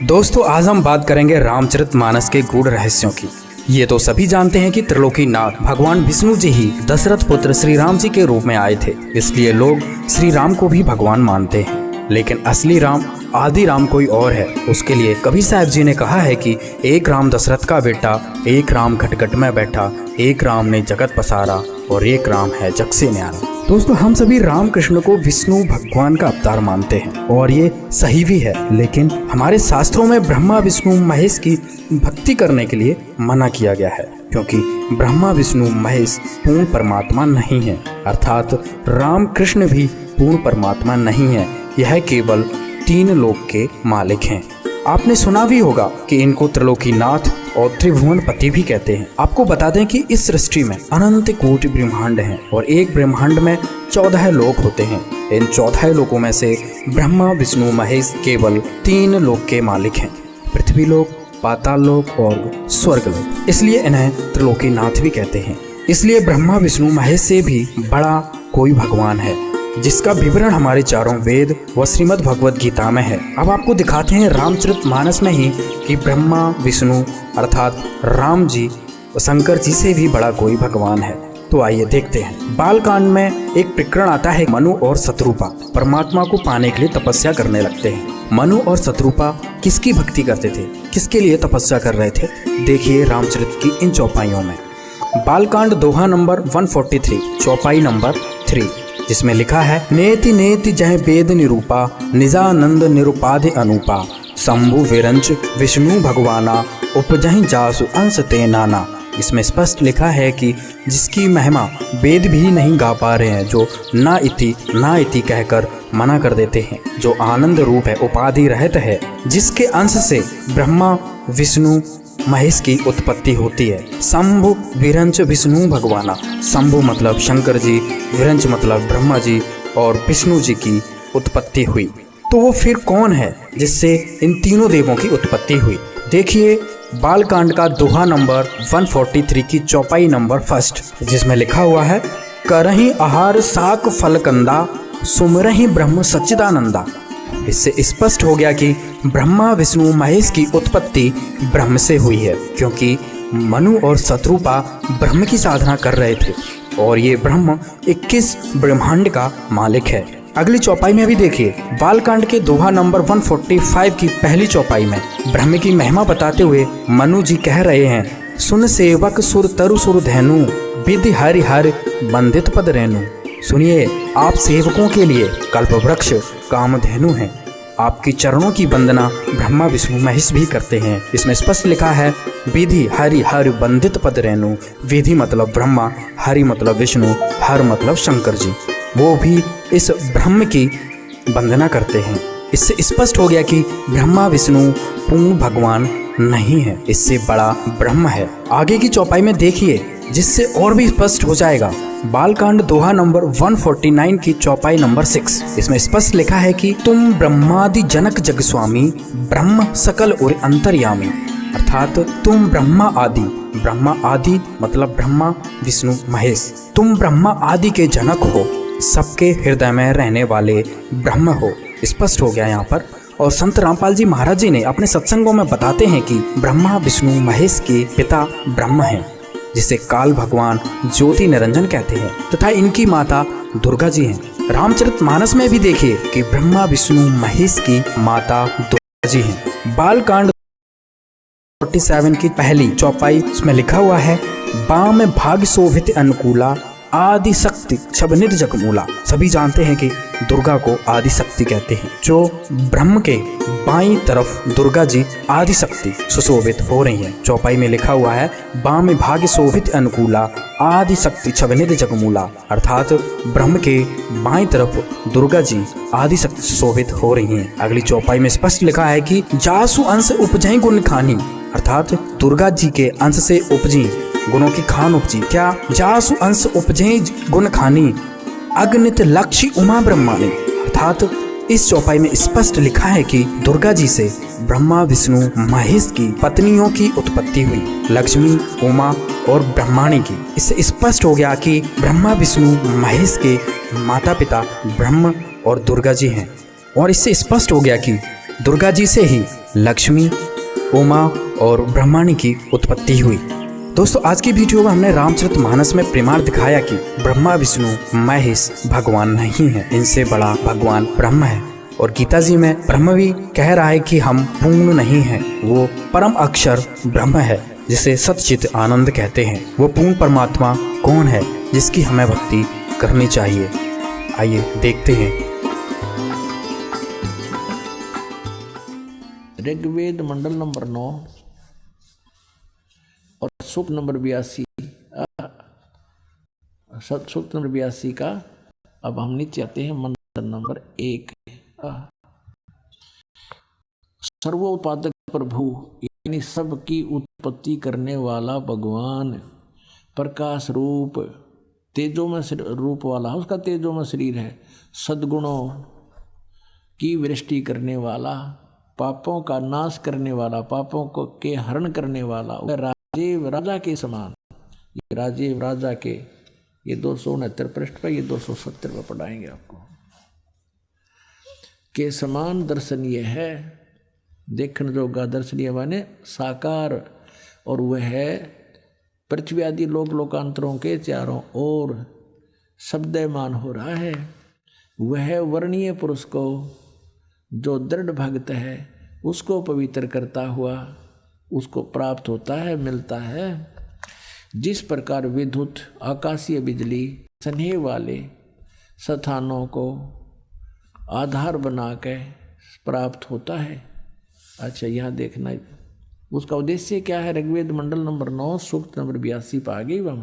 दोस्तों आज हम बात करेंगे रामचरितमानस के गूढ़ रहस्यों की। ये तो सभी जानते हैं कि त्रिलोकीनाथ भगवान विष्णु जी ही दशरथ पुत्र श्री राम जी के रूप में आए थे, इसलिए लोग श्री राम को भी भगवान मानते हैं। लेकिन असली राम आदि राम कोई और है। उसके लिए कबीर साहब जी ने कहा है कि एक राम दशरथ का बेटा, एक राम घटघट में बैठा, एक राम ने जगत पसारा और एक राम है जग से न्यारा। दोस्तों हम सभी राम कृष्ण को विष्णु भगवान का अवतार मानते हैं और ये सही भी है, लेकिन हमारे शास्त्रों में ब्रह्मा विष्णु महेश की भक्ति करने के लिए मना किया गया है, क्योंकि ब्रह्मा विष्णु महेश पूर्ण परमात्मा नहीं है। अर्थात राम कृष्ण भी पूर्ण परमात्मा नहीं है, यह केवल तीन लोक के मालिक हैं। आपने सुना भी होगा कि इनको त्रिलोकीनाथ और त्रिभुवन पति भी कहते हैं। आपको बता दें कि इस सृष्टि में अनंत कोटि ब्रह्मांड हैं और एक ब्रह्मांड में 14 लोक होते हैं। इन 14 लोकों में से ब्रह्मा विष्णु महेश केवल 3 लोक के मालिक हैं, पृथ्वी लोक, पाताल लोक और स्वर्ग लोक। इसलिए इन्हें त्रिलोकीनाथ भी कहते हैं। इसलिए ब्रह्मा विष्णु महेश से भी बड़ा कोई भगवान है, जिसका विवरण हमारे चारों वेद व श्रीमद् भगवद गीता में है। अब आपको दिखाते हैं रामचरितमानस में ही कि ब्रह्मा विष्णु अर्थात राम जी व शंकर जी से भी बड़ा कोई भगवान है। तो आइए देखते हैं। बालकांड में एक प्रकरण आता है। मनु और शत्रुपा परमात्मा को पाने के लिए तपस्या करने लगते हैं। मनु और शत्रुपा किसकी भक्ति करते थे, किसके लिए तपस्या कर रहे थे, देखिए रामचरित की इन चौपाइयों में। बालकांड दोहा नंबर 143 चौपाई नंबर 3, जिसमें लिखा है, नेति नेति जय वेद निरूपा, निजानंद निरुपाधि अनुपा, शंभु विरंच विष्णु भगवाना, उपजहि जासु अंश ते नाना। इसमें स्पष्ट लिखा है कि जिसकी महिमा वेद भी नहीं गा पा रहे हैं, जो ना इति कहकर मना कर देते हैं, जो आनंद रूप है, उपाधि रहित है, जिसके अंश से ब्रह्मा विष्णु महेश की उत्पत्ति होती है। शंभु विरंच विष्णु भगवाना, शंभु मतलब शंकर जी, विरंच मतलब ब्रह्मा जी और विष्णु जी की उत्पत्ति हुई। तो वो फिर कौन है जिससे इन तीनों देवों की उत्पत्ति हुई? देखिए बालकांड का दोहा नंबर 143 की चौपाई नंबर 1, जिसमें लिखा हुआ है, करहि आहार साक फलकंदा, सुमरहि ब्रह्म सच्चिदानंदा। इससे स्पष्ट हो गया कि ब्रह्मा विष्णु महेश की उत्पत्ति ब्रह्म से हुई है, क्योंकि मनु और शत्रुपा ब्रह्म की साधना कर रहे थे और ये ब्रह्म 21 ब्रह्मांड का मालिक है। अगली चौपाई में भी देखिए, बालकांड के दोहा नंबर 145 की पहली चौपाई में ब्रह्म की महिमा बताते हुए मनु जी कह रहे हैं, सुन सेवक सुर तरु सुर धैनु, विधि हरि हरि बंदित पद रेणु। सुनिए, आप सेवकों के लिए कल्पवृक्ष कामधेनु हैं। आपकी चरणों की वंदना ब्रह्मा विष्णु महेश भी करते हैं। इसमें स्पष्ट लिखा है, विधि हरि हरि बंदित पद रेणु। विधि मतलब ब्रह्मा, हरि मतलब विष्णु, हर मतलब शंकर जी, वो भी इस ब्रह्म की वंदना करते हैं। इससे स्पष्ट हो गया कि ब्रह्मा विष्णु पूर्ण भगवान नहीं है, इससे बड़ा ब्रह्म है। आगे की चौपाई में देखिए, जिससे और भी स्पष्ट हो जाएगा। बालकांड दोहा नंबर 149 की चौपाई नंबर 6, इसमें स्पष्ट लिखा है कि तुम ब्रह्मादि जनक जग स्वामी, ब्रह्म सकल और अंतर्यामी। अर्थात तुम ब्रह्मा आदि मतलब ब्रह्मा विष्णु महेश, तुम ब्रह्मा आदि के जनक हो, सबके हृदय में रहने वाले ब्रह्म हो। स्पष्ट हो गया यहाँ पर। और संत रामपाल जी महाराज जी ने अपने सत्संगों में बताते हैं कि ब्रह्मा विष्णु महेश के पिता ब्रह्म हैं, जिसे काल भगवान ज्योति निरंजन कहते हैं, तथा इनकी माता दुर्गा जी हैं। रामचरितमानस में भी देखिए कि ब्रह्मा विष्णु महेश की माता दुर्गा जी हैं। बालकांड 47 की पहली चौपाई, इसमें लिखा हुआ है, बाम भाग्य शोभित अनुकूला, आदि शक्ति छबनिध जगमूला। सभी जानते हैं कि दुर्गा को आदि शक्ति कहते हैं। जो ब्रह्म के बाईं तरफ दुर्गा जी आदि शक्ति सुशोभित हो रही हैं। चौपाई में लिखा हुआ है, बाम भाग्य शोभित अनुकूला, आदि शक्ति छबनिध जगमूला। अर्थात ब्रह्म के बाईं तरफ दुर्गा जी आदि शक्ति सुशोभित हो रही हैं। अगली चौपाई में स्पष्ट लिखा है कि जासु अंश उपजहि गुण खानी। अर्थात दुर्गा जी के अंश से उपजी गुणों की खान उपजी। क्या? जासु अंश उपजे गुण खानी, अगणित लक्ष्य उमा ब्रह्मानी। अर्थात इस चौपाई में स्पष्ट लिखा है कि दुर्गा जी से ब्रह्मा विष्णु महेश की पत्नियों की उत्पत्ति हुई, लक्ष्मी, उमा और ब्रह्माणी की। इससे स्पष्ट हो गया कि ब्रह्मा विष्णु महेश के माता पिता ब्रह्म और दुर्गा जी हैं। और इससे स्पष्ट हो गया कि दुर्गा जी से ही लक्ष्मी, उमा और ब्रह्माणी की उत्पत्ति हुई। दोस्तों, आज की वीडियो में हमने रामचरितमानस में प्रमाण दिखाया कि ब्रह्मा विष्णु महेश भगवान नहीं है, इनसे बड़ा भगवान ब्रह्म है। और गीता जी में ब्रह्म भी कह रहा है कि हम पूर्ण नहीं हैं, वो परम अक्षर ब्रह्म है जिसे सच्चित आनंद कहते हैं। वो पूर्ण परमात्मा कौन है जिसकी हमें भक्ति करनी चाहिए? आइए देखते हैं। ऋग्वेद मंडल नंबर 9 और सूक्त नंबर 82, सूक्त नंबर 82 का अब हम नीचे आते हैं। मंत्र नंबर 1, सर्वोत्पादक प्रभु यानी सबकी उत्पत्ति करने वाला भगवान, प्रकाश रूप, तेजोमय रूप वाला, उसका तेजोमय शरीर है, सद्गुणों की वृष्टि करने वाला, पापों का नाश करने वाला, पापों को के हरण करने वाला, राजीव राजा के समान। ये राजीव राजा के ये 269 पृष्ठ पर, ये 270 पर पढ़ाएंगे आपको। के समान दर्शनीय है, देखने जोगा दर्शनीय माने साकार, और वह है पृथ्वी आदि लोक लोकांतरों के चारों ओर शब्दमान हो रहा है। वह वर्णीय पुरुष को जो दृढ़ भक्त है उसको पवित्र करता हुआ उसको प्राप्त होता है, मिलता है। जिस प्रकार विद्युत आकाशीय बिजली स्नेह वाले स्थानों को आधार बना के प्राप्त होता है। अच्छा, यहाँ देखना उसका उद्देश्य क्या है। ऋग्वेद मंडल नंबर 9 सूक्त नंबर 82 पर आ गई। हम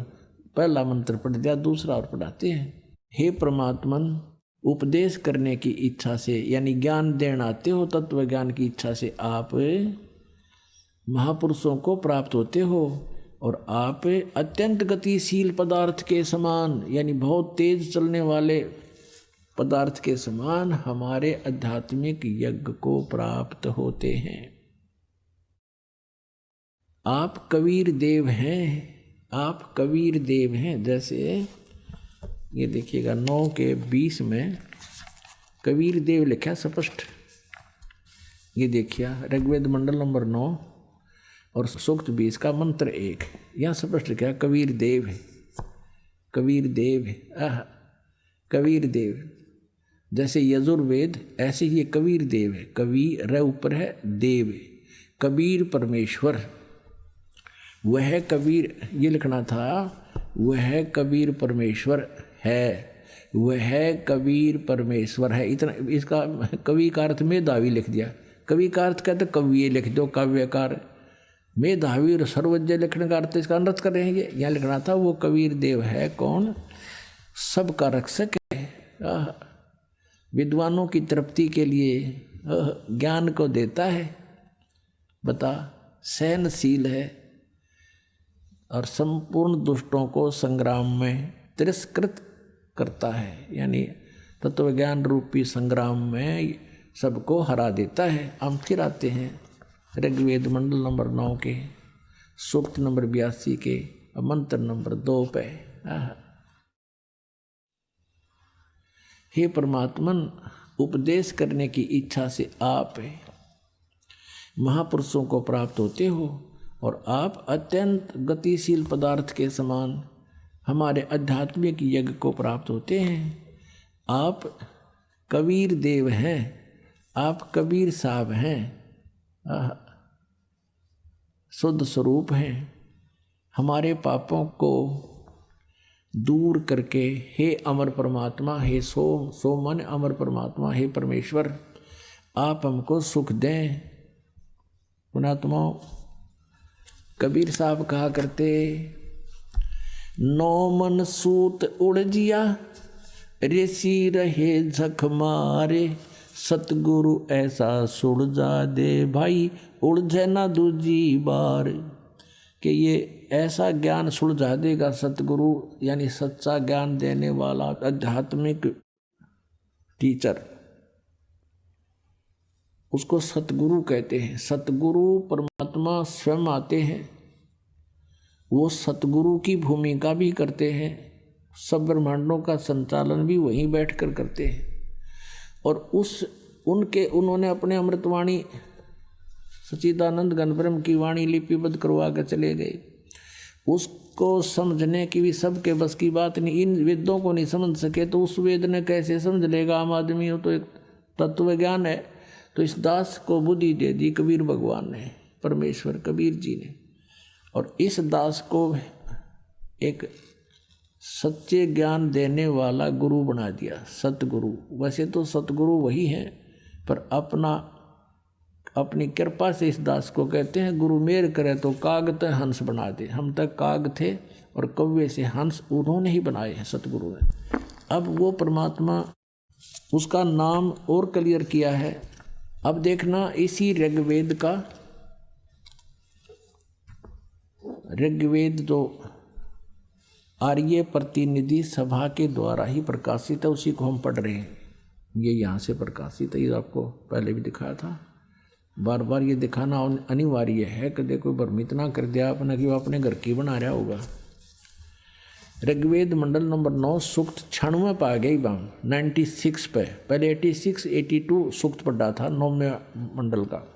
पहला मंत्र पढ़ दिया, दूसरा और पढ़ाते हैं। हे परमात्मन, उपदेश करने की इच्छा से यानी ज्ञान देना आते हो, तत्व ज्ञान की इच्छा से आप महापुरुषों को प्राप्त होते हो, और आप अत्यंत गतिशील पदार्थ के समान यानी बहुत तेज चलने वाले पदार्थ के समान हमारे आध्यात्मिक यज्ञ को प्राप्त होते हैं। आप कबीर देव हैं, आप कबीर देव हैं। जैसे ये देखिएगा 9 के 20 में कबीर देव लिखा स्पष्ट। ये देखिए ऋग्वेद मंडल नंबर 9 और सूक्त 20 का मंत्र 1, यहाँ स्पष्ट लिखा कबीर देव है, कबीर देव है। कबीर देव जैसे यजुर्वेद ऐसे ही कबीर देव है। कबीर रे ऊपर है, देव है, कबीर परमेश्वर। वह कबीर ये लिखना था, वह कबीर परमेश्वर है, वह कबीर परमेश्वर है। इतना इसका कवि का अर्थ मेधावी लिख दिया। कवि का अर्थ कहते कवि लिख दो, काव्यकार। मेधावी और सर्वज्ञ लिखने का अर्थ इसका अनर्थ कर रहे हैं। ये यहाँ लिखना था वो कबीर देव है कौन? सबका रक्षक है, विद्वानों की तृप्ति के लिए ज्ञान को देता है, बता, सहनशील है और संपूर्ण दुष्टों को संग्राम में तिरस्कृत करता है, यानी तत्व ज्ञान रूपी संग्राम में सबको हरा देता है। हम फिर आते हैं ऋग्वेद मंडल नंबर 9 के सूक्त नंबर 82 के मंत्र नंबर 2 पे। हे परमात्मन, उपदेश करने की इच्छा से आप महापुरुषों को प्राप्त होते हो, और आप अत्यंत गतिशील पदार्थ के समान हमारे आध्यात्मिक यज्ञ को प्राप्त होते हैं। आप कबीर देव हैं, आप कबीर साहब हैं, शुद्ध स्वरूप हैं। हमारे पापों को दूर करके हे अमर परमात्मा, हे सो मन अमर परमात्मा, हे परमेश्वर, आप हमको सुख दें। पुणात्मा कबीर साहब कहा करते, नौ मन सूत उड़ जिया, ऋषि रहे झक मारे, सतगुरु ऐसा सुलझा दे भाई, उलझे ना दूजी बार। कि ये ऐसा ज्ञान सुलझा देगा सतगुरु, यानी सच्चा ज्ञान देने वाला आध्यात्मिक टीचर, उसको सतगुरु कहते हैं। सतगुरु परमात्मा स्वयं आते हैं, वो सतगुरु की भूमिका भी करते हैं, सब ब्रह्मांडों का संचालन भी वहीं बैठकर करते हैं। और उन्होंने अपने अमृतवाणी सच्चिदानंद घन ब्रह्म की वाणी लिपिबद्ध करवा कर चले गए। उसको समझने की भी सबके बस की बात नहीं। इन वेदों को नहीं समझ सके तो उस वेद ने कैसे समझ लेगा? आम आदमी हो तो एक तत्व ज्ञान है। तो इस दास को बुद्धि दे दी कबीर भगवान ने, परमेश्वर कबीर जी ने, और इस दास को एक सच्चे ज्ञान देने वाला गुरु बना दिया, सतगुरु। वैसे तो सतगुरु वही है, पर अपनी कृपा से इस दास को कहते हैं गुरु। मेर करे तो काग ते हंस बना दे। हम तक काग थे और कौवे से हंस उन्होंने ही बनाए हैं, सतगुरु ने। अब वो परमात्मा, उसका नाम और क्लियर किया है। अब देखना, इसी ऋग्वेद तो आर्य प्रतिनिधि सभा के द्वारा ही प्रकाशित है, उसी को हम पढ़ रहे हैं। ये यहाँ से प्रकाशित है, ये आपको पहले भी दिखाया था। बार बार ये दिखाना अनिवार्य है कि देखो भ्रमित ना कर दिया आपने कि वो अपने घर की बना रहा होगा। ऋग्वेद मंडल नंबर 9 सूक्त 96 पा गई बाम 96 पे। पहले 86 82 सूक्त पढ़ा था 9वें मंडल का।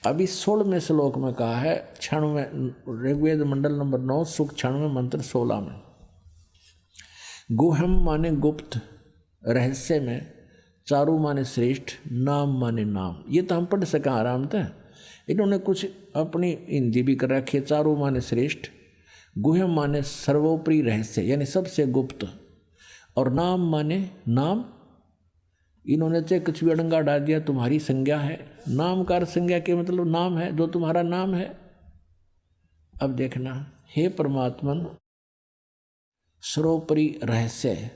अभी 16वें श्लोक में कहा है 96 ऋग्वेद मंडल नंबर 9 सूक्त 96 मंत्र 16 में। गुहम माने गुप्त, रहस्य में, चारु माने श्रेष्ठ, नाम माने नाम। ये तो हम पढ़ सकें आराम से। इन्होंने कुछ अपनी हिंदी भी कर रखी है। चारु माने श्रेष्ठ, गुहम माने सर्वोपरि रहस्य यानी सबसे गुप्त, और नाम माने नाम। इन्होंने चाहे कुछ भी अड़ंगा डाल दिया, तुम्हारी संज्ञा है। नाम का संज्ञा के मतलब नाम है, जो तुम्हारा नाम है। अब देखना, हे परमात्मन सर्वोपरि रहस्य,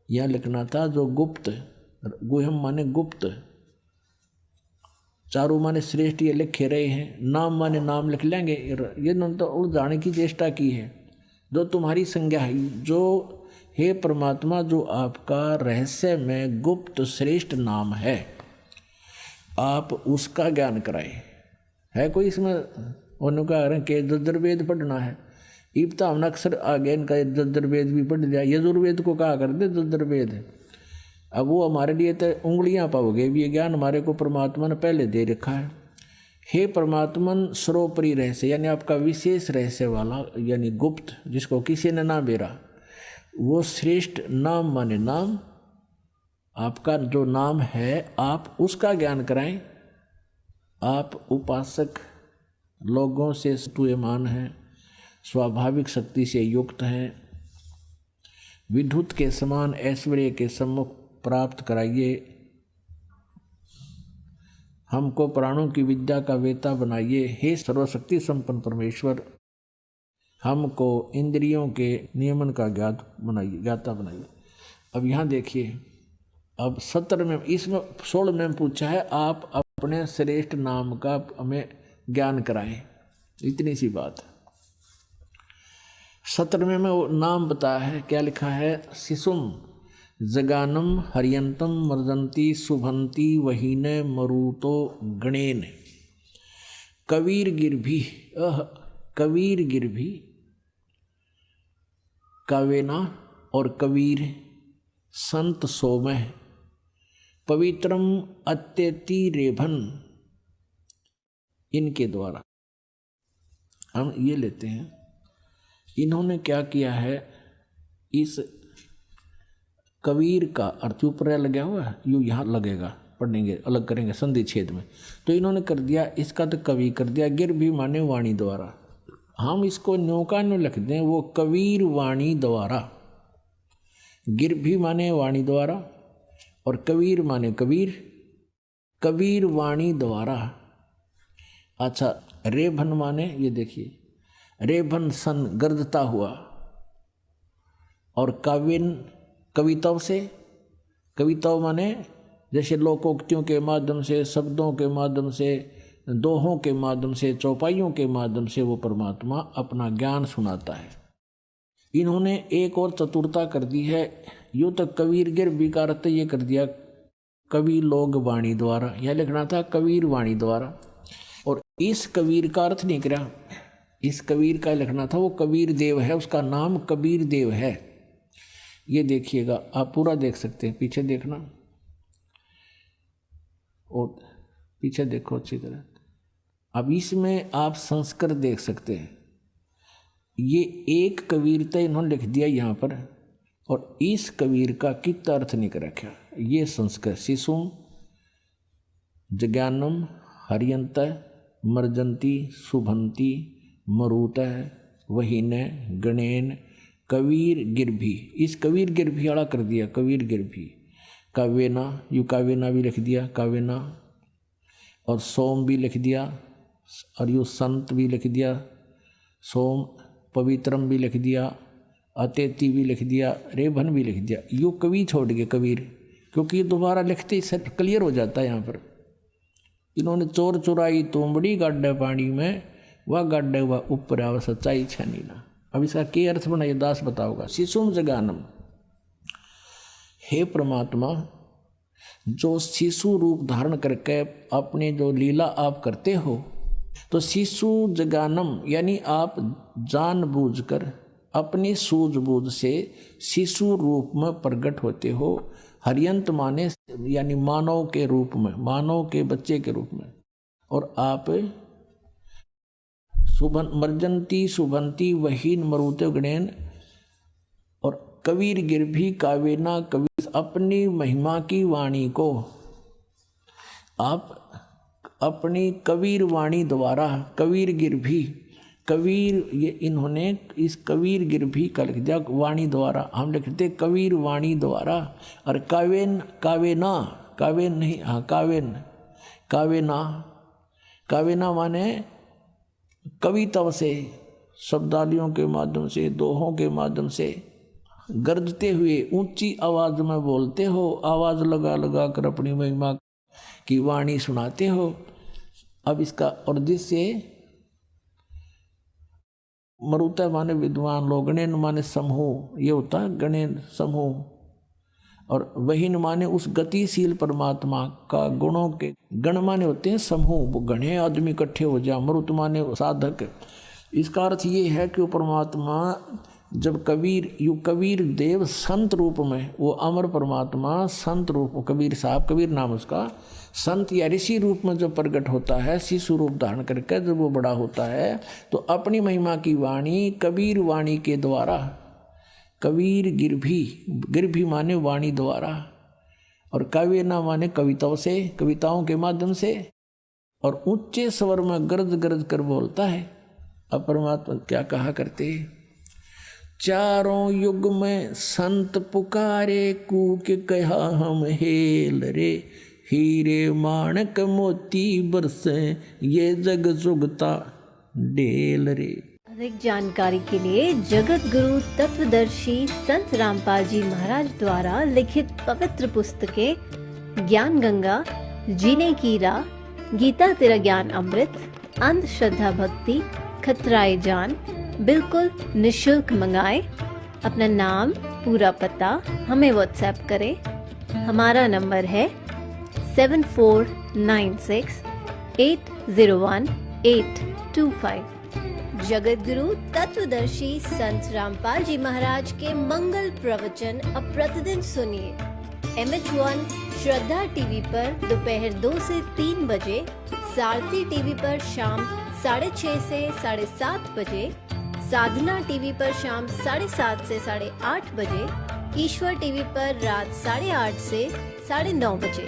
यह लिखना था जो गुप्त, गुहम माने गुप्त, चारु माने श्रेष्ठ, ये लिखे रहे हैं। नाम माने नाम लिख लेंगे। ये तो उलझाने की चेष्टा की है। जो तुम्हारी संज्ञा है, जो हे परमात्मा जो आपका रहस्य में गुप्त श्रेष्ठ नाम है, आप उसका ज्ञान कराए। है कोई इसमें उन्होंने कहा कि यजुर्वेद पढ़ना है, इब्ता हमने अक्सर आगे इनका यजुर्वेद भी पढ़ लिया। यजुर्वेद को कहा कर दे यजुर्वेद। अब वो हमारे लिए तो उंगलियां पाओगे, ये ज्ञान हमारे को परमात्मा ने पहले दे रखा है। हे परमात्मन सर्वोपरि रहस्य यानी आपका विशेष रहस्य वाला, यानी गुप्त, जिसको किसी ने ना बेरा, वो श्रेष्ठ, नाम माने नाम, आपका जो नाम है आप उसका ज्ञान कराएं। आप उपासक लोगों से स्तूयमान हैं, स्वाभाविक शक्ति से युक्त हैं, विद्युत के समान ऐश्वर्य के सम्मुख प्राप्त कराइए। हमको प्राणों की विद्या का वेता बनाइए। हे सर्वशक्ति संपन्न परमेश्वर, हमको इंद्रियों के नियमन का ज्ञाता बनाइए। अब यहाँ देखिए, अब 17 में, इसमें 16 में पूछा है आप अपने श्रेष्ठ नाम का हमें ज्ञान कराएं। इतनी सी बात है। 17वें में वो नाम बताया है, क्या लिखा है? शिशुम जगानम हरियंतम मर्दंती शुभंती वहीने मरुतो गणेन कबीर गिरभी कबीर गिरभी कावेना और कबीर संत सोमह पवित्रम अत्यति रेभन। इनके द्वारा हम ये लेते हैं, इन्होंने क्या किया है, इस कबीर का अर्थ ऊपर लगा हुआ है, यूँ यहाँ लगेगा, पढ़ेंगे अलग करेंगे संधि छेद में। तो इन्होंने कर दिया, इसका तो कवि कर दिया, गिर भी माने वाणी द्वारा। हम इसको न्योका न्यू लिख दें, वो कबीर वाणी द्वारा। गिर भी माने वाणी द्वारा और कबीर माने कबीर, कबीर वाणी द्वारा। अच्छा, रेभन माने, ये देखिए, रेभन सन गर्दता हुआ, और काव्यन कविताओं से, कविताओं माने जैसे लोकोक्तियों के माध्यम से, शब्दों के माध्यम से, दोहों के माध्यम से, चौपाइयों के माध्यम से वो परमात्मा अपना ज्ञान सुनाता है। इन्होंने एक और चतुरता कर दी है, यूँ तो कबीर गिर विकारत ये कर दिया कवि लोग वाणी द्वारा, यह लिखना था कबीर वाणी द्वारा। और इस कबीर का अर्थ नहीं करा, इस कबीर का लिखना था वो कबीर देव है, उसका नाम कबीर देव है। ये देखिएगा, आप पूरा देख सकते हैं, पीछे देखना। और पीछे देखो अच्छी तरह। अब इसमें आप संस्कृत देख सकते हैं। ये एक कबीरता इन्होंने लिख दिया यहाँ पर, और इस कबीर का कितना अर्थ नहीं कर रखा। ये संस्कृत शिशुम जज्ञानम हरियंत मर्जंती शुभंती मरुत वहीन गणेन कबीर गिरभी। इस कबीर गिरभी वाला कर दिया, कबीर गिरभी। काव्यना, यू काव्यना भी लिख दिया, काव्यना, और सोम भी लिख दिया, और यू संत भी लिख दिया, सोम पवित्रम भी लिख दिया, अतेति भी लिख दिया, रेभन भी लिख दिया। यू कवि छोड़ गए कबीर, क्योंकि ये दोबारा लिखते ही सब क्लियर हो जाता है। यहाँ पर इन्होंने चोर चुराई तोमड़ी गाड्डे पानी में, वह गाड्डे वह ऊपर आव सच्चाई छनी ना। अब इसका क्या अर्थ बनाइए, दास बताओगा। शिशुम जगानम, हे परमात्मा, जो शिशु रूप धारण करके अपने जो लीला आप करते हो, तो शिशु जगानम यानी आप जानबूझकर अपनी सूझबूझ से शिशु रूप में प्रकट होते हो। हरियंत माने यानी मानव के रूप में, मानव के बच्चे के रूप में, और आप मर्जंती शुभंती वहीन मरुते गणेन, और कबीर गिरभी कावेना कबीर, अपनी महिमा की वाणी को आप अपनी कबीर वाणी द्वारा, कबीर गिरभी, कबीर ये इन्होंने इस कबीर गिरभी का लिख दिया वाणी द्वारा, हम लिखते कबीर वाणी द्वारा। और कावेन, कावेना, कावेन नहीं, हाँ कावेन, कावेना, कावेना माने कविता से, शब्दावलियों के माध्यम से, दोहों के माध्यम से गरजते हुए ऊंची आवाज में बोलते हो, आवाज लगा लगा कर अपनी महिमा की वाणी सुनाते हो। अब इसका और जिससे मरुता माने विद्वान लोग, गणेन माने समूह, ये होता है गणेन समूह, और वहीन माने उस गतिशील परमात्मा का गुणों के, गण माने होते हैं समूह, घने आदमी इकट्ठे हो जा, मरुत माने साधक। इसका अर्थ ये है कि वो परमात्मा जब कबीर, यू कबीर देव संत रूप में, वो अमर परमात्मा संत रूप, कबीर साहब, कबीर नाम उसका, संत या ऋषि रूप में जब प्रकट होता है, शिशु रूप धारण करके जब वो बड़ा होता है, तो अपनी महिमा की वाणी कबीर वाणी के द्वारा, कबीर गिरभी, गिरभी माने वाणी द्वारा, और काव्यना माने कविताओं से, कविताओं के माध्यम से, और ऊंचे स्वर में गरज गरज कर बोलता है। अब परमात्मा क्या कहा करते, चारों युग में संत पुकारे, कूक कहा हम हेल रे, हीरे माणक मोती बरसे, ये जग जुगता डेल रे। अधिक जानकारी के लिए जगत गुरु तत्वदर्शी संत रामपाल जी महाराज द्वारा लिखित पवित्र पुस्तकें ज्ञान गंगा, जीने की राह, गीता तेरा ज्ञान अमृत, अंधश्रद्धा भक्ति, खतराए जान बिल्कुल निशुल्क मंगाएं। अपना नाम, पूरा पता हमें व्हाट्सएप करें। हमारा नंबर है 7496801825। जगत गुरु तत्वदर्शी संत रामपाल जी महाराज के मंगल प्रवचन अब प्रतिदिन सुनिए। MH1 श्रद्धा टीवी पर दोपहर 2 से 3 बजे, सारथी टीवी पर शाम 6:30 से 7:30 बजे, साधना टीवी पर शाम 7:30 से 8:30 बजे, ईश्वर टीवी पर रात 8:30 से 9:30 बजे।